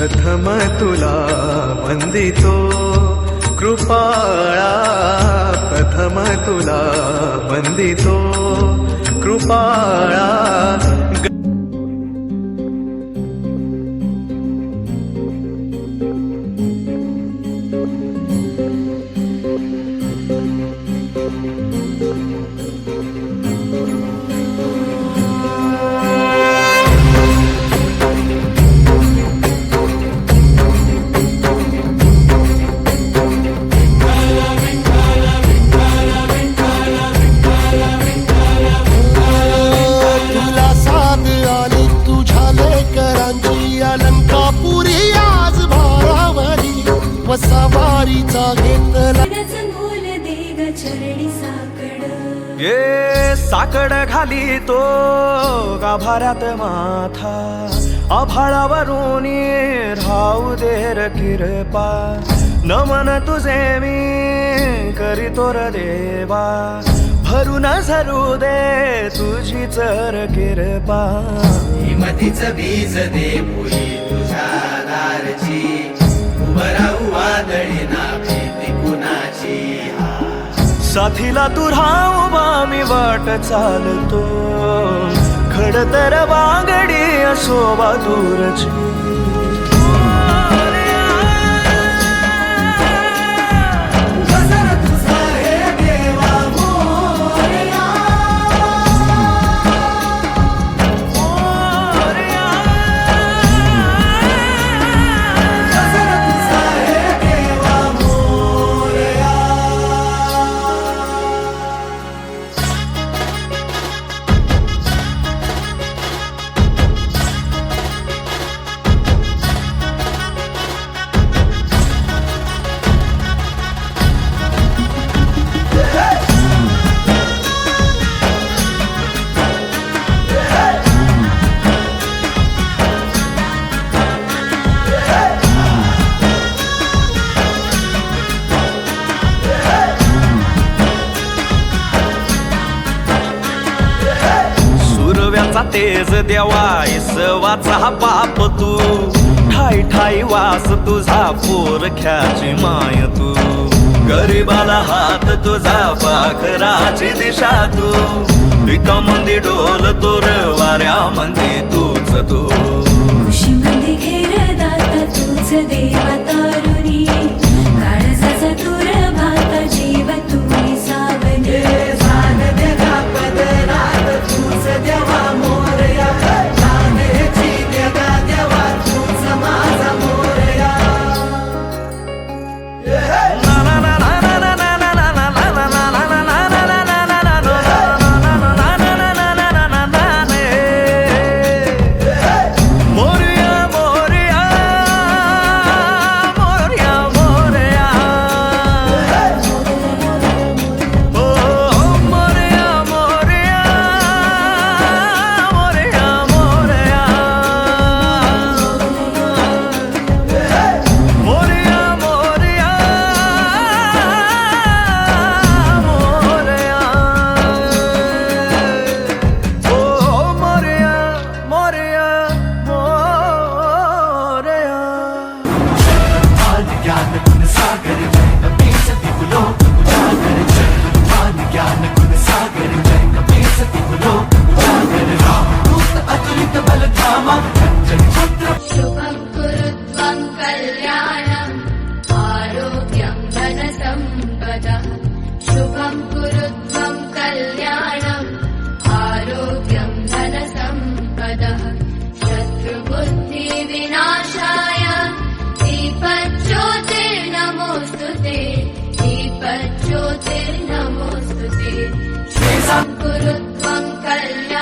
प्रथम तुला वंदितो कृपाळा, प्रथम तुला वंदितो कृपाळा। सवारीचा घेतला चरणी साकड, ये साकड घाली तो गाभाऱ्यात माथा, आभाळावरून राहू दे र कृपा। नमन तुझे मी करीतो र देवा, भरून झरू दे तुझी चर कृपा। हिमतीचं बीज दे भुई तुझ्या दारची, उभराऊ वादळी ना भीती कुणाची। साथीला तू राहूबा मी वाट चालतो, खडतर वांगडी असोबा दूरची। तेज देवा इसवाचा बाप तू, ठाई ठाई वास तुझा पोरख्याची माय तू। गरीबाला हात तुझा पाखराची दिशा तू, पिका मंदी डोल तोर वाऱ्या मंदी तूच तू। खुशी मध्ये घेर दाता तूच देवा तारुणी, काळजाचा तुर भाता जीव तुम्ही सावली। तूच देवा मोरया, जानेची देगा देवा तूच माझा मोरया। शुभं कुरुत्वं कल्याणम् आरोग्यं धनसम्पदः, शुभं कुरुत्वं कल्याणम् आरोग्यं धनसम्पदः। शत्रुबुद्धिविनाशाय दीपज्योतिर्नमोऽस्तुते, दीपज्योतिर्नमोऽस्तुते। शुभं कुरुत्वं कल्याणम्